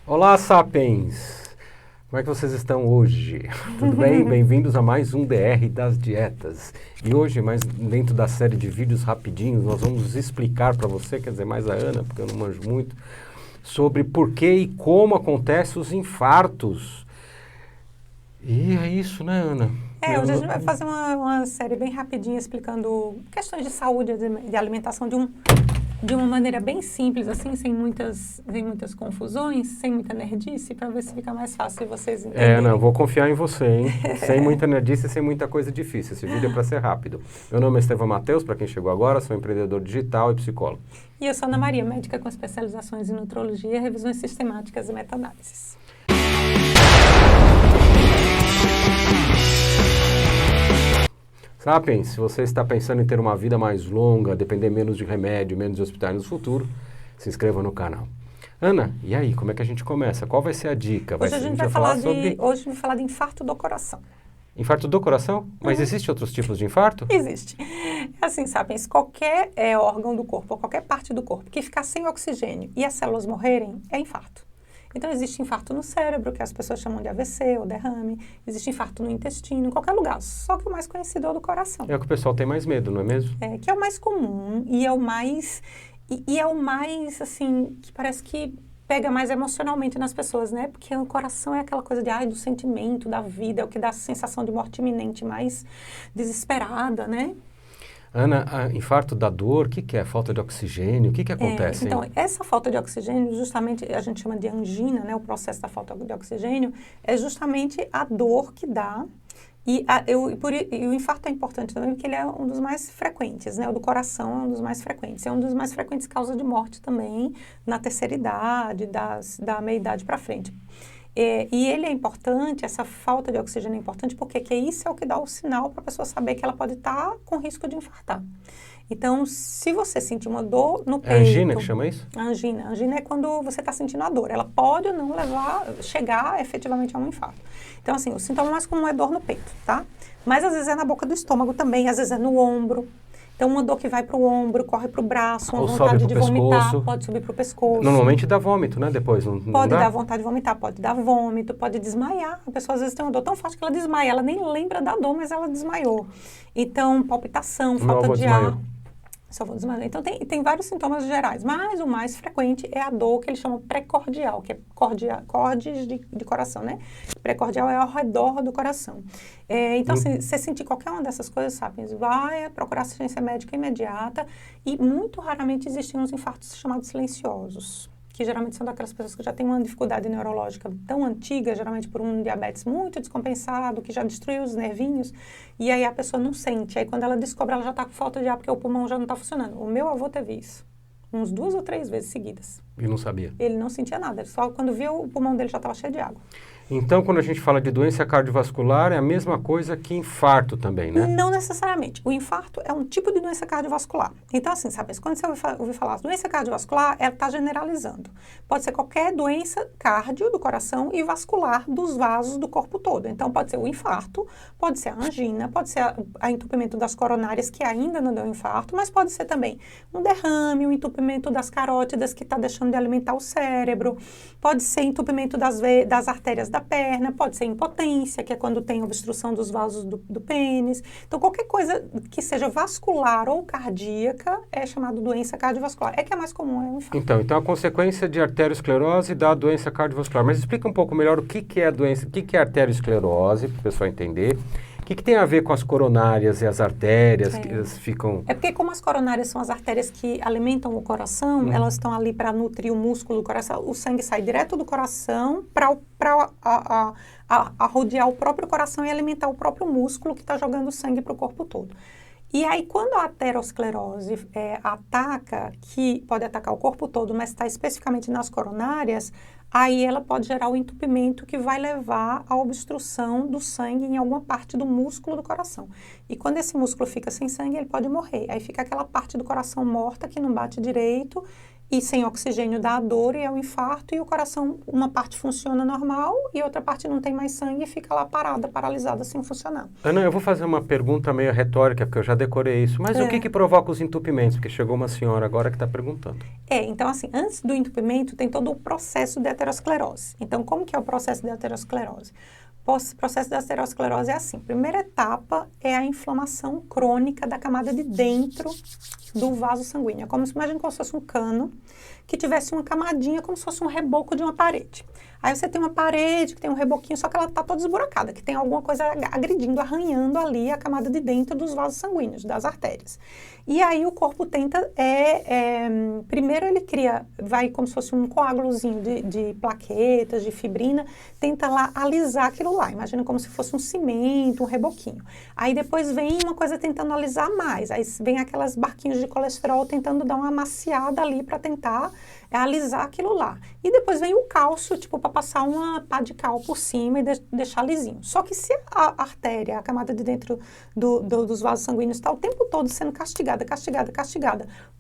Olá, Sapiens! Como é que vocês estão hoje? Tudo bem? Bem-vindos a mais um DR das Dietas. E hoje, mais dentro da série de vídeos rapidinhos, nós vamos explicar para você, quer dizer, mais a Ana, porque eu não manjo muito, sobre por que e como acontecem os infartos. E é isso, né, Ana? Hoje a gente vai fazer uma série bem rapidinha explicando questões de saúde e de alimentação de uma maneira bem simples, assim, sem muitas confusões, sem muita nerdice, para ver se fica mais fácil de vocês entenderem. Não, vou confiar em você, hein? Sem muita nerdice e sem muita coisa difícil. Esse vídeo é para ser rápido. Meu nome é Estevão Matheus, para quem chegou agora, sou empreendedor digital e psicólogo. E eu sou Ana Maria, médica com especializações em nutrologia, revisões sistemáticas e meta-análises. Sapiens, se você está pensando em ter uma vida mais longa, depender menos de remédio, menos de hospitais no futuro, se inscreva no canal. Ana, e aí, como é que a gente começa? Qual vai ser a dica? Hoje a gente vai falar de infarto do coração. Infarto do coração? Mas existem outros tipos de infarto? Existe. Assim, Sapiens, qualquer órgão do corpo, ou qualquer parte do corpo que ficar sem oxigênio e as células morrerem, é infarto. Então, existe infarto no cérebro, que as pessoas chamam de AVC ou derrame. Existe infarto no intestino, em qualquer lugar. Só que o mais conhecido é o do coração. É o que o pessoal tem mais medo, não é mesmo? Que é o mais comum e é o mais... E é o mais, assim, que parece que pega mais emocionalmente nas pessoas, né? Porque o coração é aquela coisa do sentimento, da vida, é o que dá a sensação de morte iminente mais desesperada, né? Ana, infarto da dor, o que é? Falta de oxigênio? O que acontece? Então, essa falta de oxigênio, justamente, a gente chama de angina, né? O processo da falta de oxigênio é justamente a dor que dá. E o infarto é importante também porque ele é um dos mais frequentes, né? O do coração é um dos mais frequentes. É um dos mais frequentes causa de morte também na terceira idade, da meia-idade para frente. E ele é importante, essa falta de oxigênio é importante porque isso é o que dá o sinal para a pessoa saber que ela pode estar com risco de infartar. Então, se você sentir uma dor no peito... É angina que chama isso? Angina. Angina é quando você está sentindo a dor. Ela pode ou não chegar efetivamente a um infarto. Então, assim, o sintoma mais comum é dor no peito, tá? Mas às vezes é na boca do estômago também, às vezes é no ombro. Então, uma dor que vai para o ombro, corre para o braço, uma vontade de vomitar, pode subir para o pescoço. Normalmente dá vômito, né? Depois, não pode dá? Dar vontade de vomitar, pode dar vômito, pode desmaiar. A pessoa às vezes tem uma dor tão forte que ela desmaia. Ela nem lembra da dor, mas ela desmaiou. Então, palpitação, falta de ar. Só vou desmaiar. Então, tem vários sintomas gerais, mas o mais frequente é a dor que eles chamam pré-cordial, que é cordes de coração, né? Pré-cordial é ao redor do coração. Então, se você sentir qualquer uma dessas coisas, Sapiens, vai procurar assistência médica imediata e muito raramente existem uns infartos chamados silenciosos, que geralmente são daquelas pessoas que já têm uma dificuldade neurológica tão antiga, geralmente por um diabetes muito descompensado, que já destruiu os nervinhos, e aí a pessoa não sente. Aí quando ela descobre, ela já está com falta de ar, porque o pulmão já não está funcionando. O meu avô teve isso, uns 2 ou 3 vezes seguidas. E não sabia? Ele não sentia nada, só quando viu o pulmão dele já estava cheio de água. Então, quando a gente fala de doença cardiovascular, é a mesma coisa que infarto também, né? Não necessariamente. O infarto é um tipo de doença cardiovascular. Então, assim, sabe, quando você ouvir falar doença cardiovascular, ela está generalizando. Pode ser qualquer doença cardio do coração e vascular dos vasos do corpo todo. Então, pode ser o infarto, pode ser a angina, pode ser a entupimento das coronárias, que ainda não deu infarto, mas pode ser também um derrame, um entupimento das carótidas, que está deixando de alimentar o cérebro, pode ser entupimento das artérias da perna, pode ser impotência, que é quando tem obstrução dos vasos do pênis. Então, qualquer coisa que seja vascular ou cardíaca é chamado doença cardiovascular. É que é mais comum, é o infarto. Então a consequência de arteriosclerose dá doença cardiovascular. Mas explica um pouco melhor o que é a doença, o que é arteriosclerose, para o pessoal entender. O que tem a ver com as coronárias e as artérias que elas ficam... É porque como as coronárias são as artérias que alimentam o coração, elas estão ali para nutrir o músculo do coração, o sangue sai direto do coração para rodear o próprio coração e alimentar o próprio músculo que está jogando sangue para o corpo todo. E aí, quando a aterosclerose ataca, que pode atacar o corpo todo, mas está especificamente nas coronárias, aí ela pode gerar o entupimento que vai levar à obstrução do sangue em alguma parte do músculo do coração. E quando esse músculo fica sem sangue, ele pode morrer. Aí fica aquela parte do coração morta que não bate direito e sem oxigênio dá a dor e é o infarto, e o coração, uma parte funciona normal e outra parte não tem mais sangue e fica lá parada, paralisada, sem funcionar. Ana, eu vou fazer uma pergunta meio retórica, porque eu já decorei isso. Mas o que provoca os entupimentos? Porque chegou uma senhora agora que está perguntando. Então assim, antes do entupimento tem todo o processo de aterosclerose. Então, como que é o processo de aterosclerose? O processo da aterosclerose é assim, primeira etapa é a inflamação crônica da camada de dentro do vaso sanguíneo. É como se, imagina como se fosse um cano que tivesse uma camadinha, como se fosse um reboco de uma parede. Aí você tem uma parede que tem um reboquinho, só que ela está toda esburacada, que tem alguma coisa agredindo, arranhando ali a camada de dentro dos vasos sanguíneos, das artérias. E aí o corpo tenta, primeiro ele vai como se fosse um coágulozinho de plaquetas, de fibrina, tenta lá alisar aquilo lá. Imagina como se fosse um cimento, um reboquinho. Aí depois vem uma coisa tentando alisar mais, aí vem aquelas barquinhos de colesterol tentando dar uma amaciada ali para tentar alisar aquilo lá. E depois vem o cálcio, tipo, para passar uma pá de cal por cima e deixar lisinho. Só que se a artéria, a camada de dentro dos vasos sanguíneos está o tempo todo sendo castigada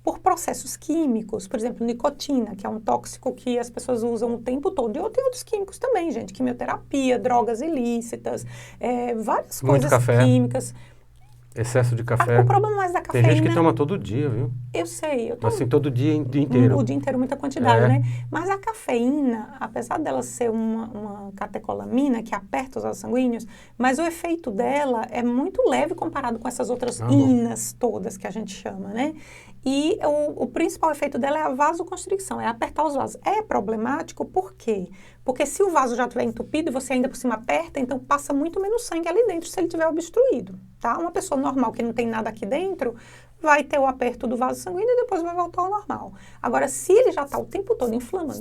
por processos químicos, por exemplo, nicotina, que é um tóxico que as pessoas usam o tempo todo. E tem outros químicos também, gente, quimioterapia, drogas ilícitas, várias coisas químicas. Excesso de café. O problema mais da cafeína... Tem gente que toma todo dia, viu? Eu sei. Eu tomo assim, todo dia, o dia inteiro. O dia inteiro, muita quantidade, né? Mas a cafeína, apesar dela ser uma catecolamina que aperta os vasos sanguíneos, mas o efeito dela é muito leve comparado com essas outras inas todas que a gente chama, né? E o principal efeito dela é a vasoconstricção, é apertar os vasos. É problemático por quê? Porque se o vaso já estiver entupido e você ainda por cima aperta, então passa muito menos sangue ali dentro se ele estiver obstruído, tá? Uma pessoa normal que não tem nada aqui dentro vai ter o aperto do vaso sanguíneo e depois vai voltar ao normal. Agora, se ele já está o tempo todo inflamando,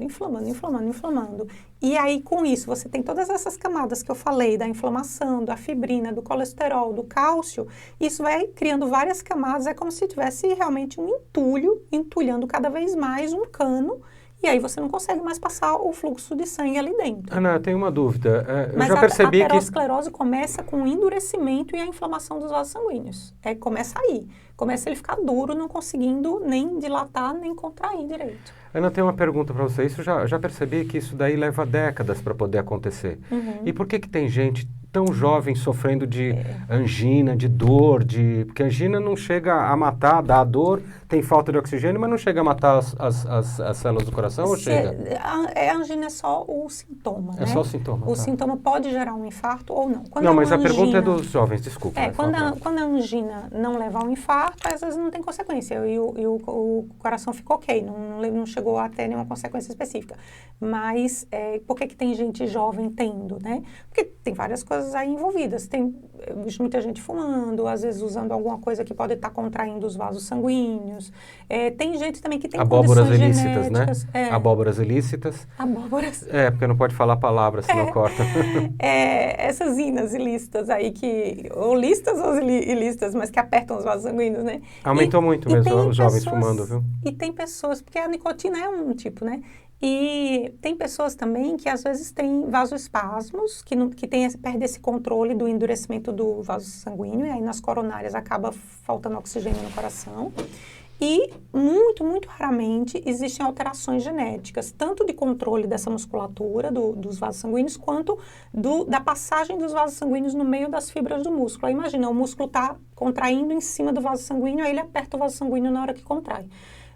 e aí com isso você tem todas essas camadas que eu falei, da inflamação, da fibrina, do colesterol, do cálcio, isso vai criando várias camadas, é como se tivesse realmente um entulho, entulhando cada vez mais um cano, e aí você não consegue mais passar o fluxo de sangue ali dentro. Ana, eu tenho uma dúvida. Mas já percebi a aterosclerose começa com o endurecimento e a inflamação dos vasos sanguíneos. Começa aí. Começa ele ficar duro, não conseguindo nem dilatar, nem contrair direito. Ana, eu tenho uma pergunta para você. Isso já percebi que isso daí leva décadas para poder acontecer. E por que tem gente tão jovem sofrendo de angina, de dor, porque a angina não chega a matar, dá dor, tem falta de oxigênio, mas não chega a matar as células do coração, ou chega? A angina é só o sintoma, né? É só o sintoma, O sintoma pode gerar um infarto ou não. Não, mas a pergunta é dos jovens, desculpa. Quando a angina não leva ao infarto, às vezes não tem consequência, e o coração ficou ok, não chegou a ter nenhuma consequência específica. Mas por que tem gente jovem tendo, né? Porque tem várias coisas aí envolvidas. Tem muita gente fumando, às vezes usando alguma coisa que pode estar contraindo os vasos sanguíneos. Tem gente também que tem abóboras condições ilícitas, genéticas. Né? Abóboras ilícitas. Abóboras. Porque não pode falar palavra, senão corta. Essas inas ilícitas aí ou listas ou ilícitas, mas que apertam os vasos sanguíneos, né? Aumentou muito mesmo os jovens fumando, viu? E tem pessoas, porque a nicotina é um tipo, né? E tem pessoas também que às vezes têm vasoespasmos, que perde esse controle do endurecimento do vaso sanguíneo, e aí nas coronárias acaba faltando oxigênio no coração. E muito, muito raramente existem alterações genéticas, tanto de controle dessa musculatura dos vasos sanguíneos, quanto da passagem dos vasos sanguíneos no meio das fibras do músculo. Aí imagina, o músculo está contraindo em cima do vaso sanguíneo, aí ele aperta o vaso sanguíneo na hora que contrai.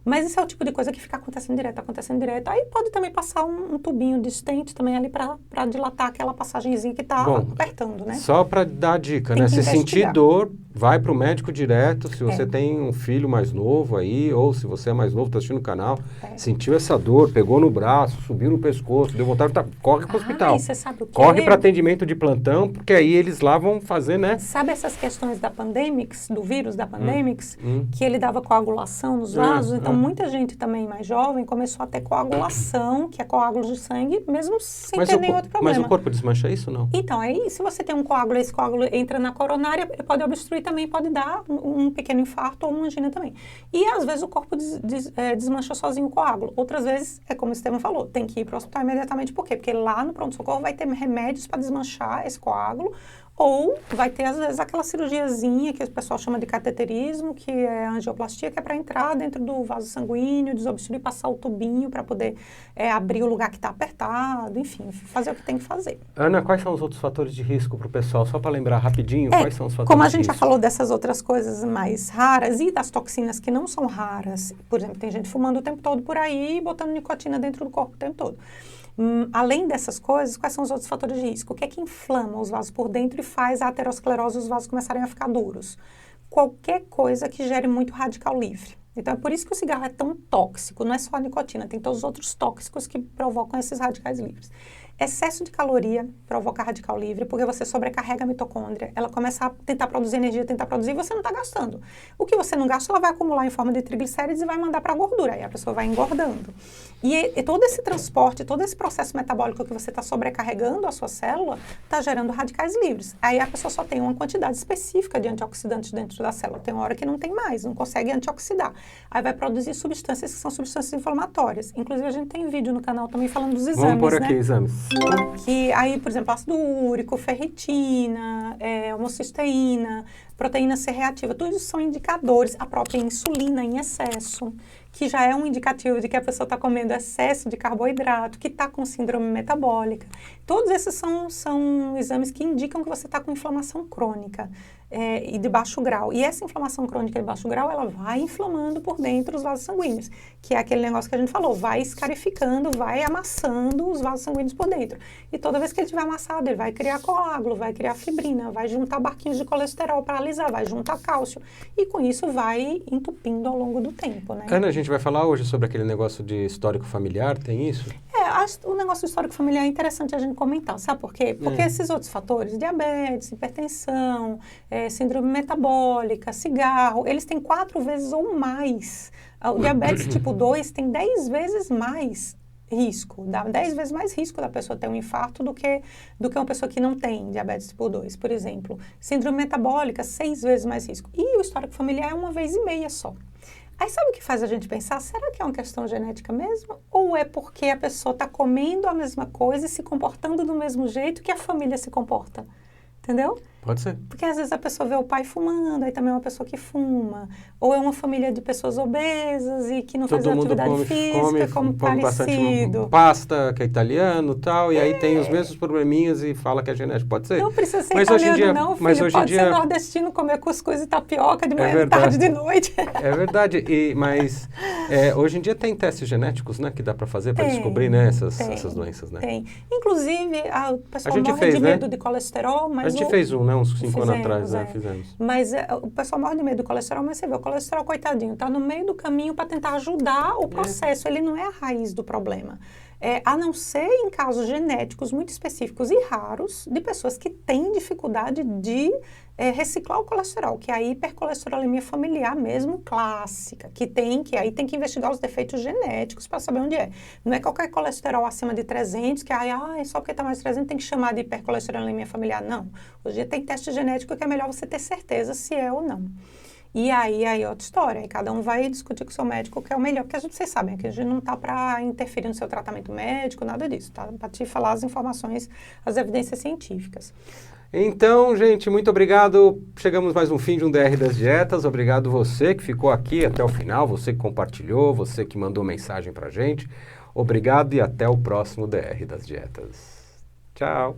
Mas isso é o tipo de coisa que fica acontecendo direto. Aí pode também passar um tubinho de stent também ali para dilatar aquela passagenzinha que está apertando, né? Só para dar a dica, né? Se sentir dor, vai para o médico direto. Se você tem um filho mais novo aí, ou se você é mais novo, está assistindo o canal, sentiu essa dor, pegou no braço, subiu no pescoço, deu vontade, corre para o hospital. E você sabe o quê? Corre para atendimento de plantão, porque aí eles lá vão fazer, né? Sabe essas questões da pandemix, do vírus da pandemix, que ele dava coagulação nos vasos? Então, muita gente também mais jovem começou a ter coagulação, que é coágulo de sangue, mesmo sem ter nenhum outro problema. Mas o corpo desmancha isso, não? Então, aí se você tem um coágulo, esse coágulo entra na coronária, ele pode obstruir também, pode dar um pequeno infarto ou uma angina também. E às vezes o corpo desmancha sozinho o coágulo. Outras vezes, é como o Estevam falou, tem que ir para o hospital imediatamente. Por quê? Porque lá no pronto-socorro vai ter remédios para desmanchar esse coágulo, Ou vai ter, às vezes, aquela cirurgiazinha que o pessoal chama de cateterismo, que é angioplastia, que é para entrar dentro do vaso sanguíneo, desobstruir, passar o tubinho para poder abrir o lugar que está apertado, enfim, fazer o que tem que fazer. Ana, quais são os outros fatores de risco para o pessoal? Só para lembrar rapidinho, quais são os fatores de risco? Como a gente já falou dessas outras coisas mais raras e das toxinas que não são raras, por exemplo, tem gente fumando o tempo todo por aí e botando nicotina dentro do corpo o tempo todo. Além dessas coisas, quais são os outros fatores de risco? O que é que inflama os vasos por dentro e faz a aterosclerose e os vasos começarem a ficar duros? Qualquer coisa que gere muito radical livre. Então, é por isso que o cigarro é tão tóxico. Não é só a nicotina, tem todos os outros tóxicos que provocam esses radicais livres. Excesso de caloria provoca radical livre, porque você sobrecarrega a mitocôndria, ela começa a tentar produzir energia, tentar produzir, e você não está gastando. O que você não gasta, ela vai acumular em forma de triglicérides e vai mandar para a gordura, aí a pessoa vai engordando. E todo esse transporte, todo esse processo metabólico que você está sobrecarregando a sua célula, está gerando radicais livres. Aí a pessoa só tem uma quantidade específica de antioxidantes dentro da célula, tem uma hora que não tem mais, não consegue antioxidar. Aí vai produzir substâncias que são substâncias inflamatórias. Inclusive, a gente tem vídeo no canal também falando dos exames, Vamos por aqui, exames. Que aí, por exemplo, ácido úrico, ferritina, homocisteína, proteína C reativa, tudo isso são indicadores. A própria insulina em excesso, que já é um indicativo de que a pessoa está comendo excesso de carboidrato, que está com síndrome metabólica. Todos esses são exames que indicam que você está com inflamação crônica e de baixo grau. E essa inflamação crônica de baixo grau, ela vai inflamando por dentro os vasos sanguíneos, que é aquele negócio que a gente falou, vai escarificando, vai amassando os vasos sanguíneos por dentro. E toda vez que ele estiver amassado, ele vai criar coágulo, vai criar fibrina, vai juntar barquinhos de colesterol para alisar, vai juntar cálcio. E com isso vai entupindo ao longo do tempo, né? Ana, a gente vai falar hoje sobre aquele negócio de histórico familiar, tem isso? O negócio do histórico familiar é interessante a gente comentar, sabe por quê? Porque esses outros fatores, diabetes, hipertensão, síndrome metabólica, cigarro, eles têm 4 vezes ou mais. O diabetes tipo 2 tem 10 vezes mais risco, dá 10 vezes mais risco da pessoa ter um infarto do que uma pessoa que não tem diabetes tipo 2, por exemplo. Síndrome metabólica, 6 vezes mais risco. E o histórico familiar é 1,5 só. Aí sabe o que faz a gente pensar? Será que é uma questão genética mesmo? Ou é porque a pessoa está comendo a mesma coisa e se comportando do mesmo jeito que a família se comporta? Entendeu? Pode ser. Porque às vezes a pessoa vê o pai fumando, aí também é uma pessoa que fuma. Ou é uma família de pessoas obesas e que não faz atividade física, como parecido. Pasta, que é italiano e tal, e aí tem os mesmos probleminhas e fala que é genético. Pode ser? Não precisa ser italiano não, filho. Mas hoje pode em dia... ser nordestino, comer cuscuz e tapioca de manhã, de tarde, de noite. É verdade, mas hoje em dia tem testes genéticos, né, que dá para fazer para descobrir, né, essas doenças, né? Tem. Inclusive, o pessoal morre de medo de colesterol, mas... A gente fez um, né, uns 5 anos atrás, né, fizemos. Mas o pessoal morre de medo do colesterol, mas você vê, o colesterol, coitadinho, está no meio do caminho para tentar ajudar o processo, ele não é a raiz do problema. A não ser em casos genéticos muito específicos e raros de pessoas que têm dificuldade de reciclar o colesterol, que é a hipercolesterolemia familiar mesmo clássica, que aí tem que investigar os defeitos genéticos para saber onde é. Não é qualquer colesterol acima de 300 que só porque está mais de 300 tem que chamar de hipercolesterolemia familiar. Não. Hoje em dia tem teste genético que é melhor você ter certeza se é ou não. E aí é outra história, aí cada um vai discutir com o seu médico o que é o melhor, porque vocês sabem que a gente não está para interferir no seu tratamento médico, nada disso, tá? Para te falar as informações, as evidências científicas. Então, gente, muito obrigado. Chegamos mais um fim de um DR das Dietas. Obrigado você que ficou aqui até o final, você que compartilhou, você que mandou mensagem pra gente. Obrigado e até o próximo DR das Dietas. Tchau.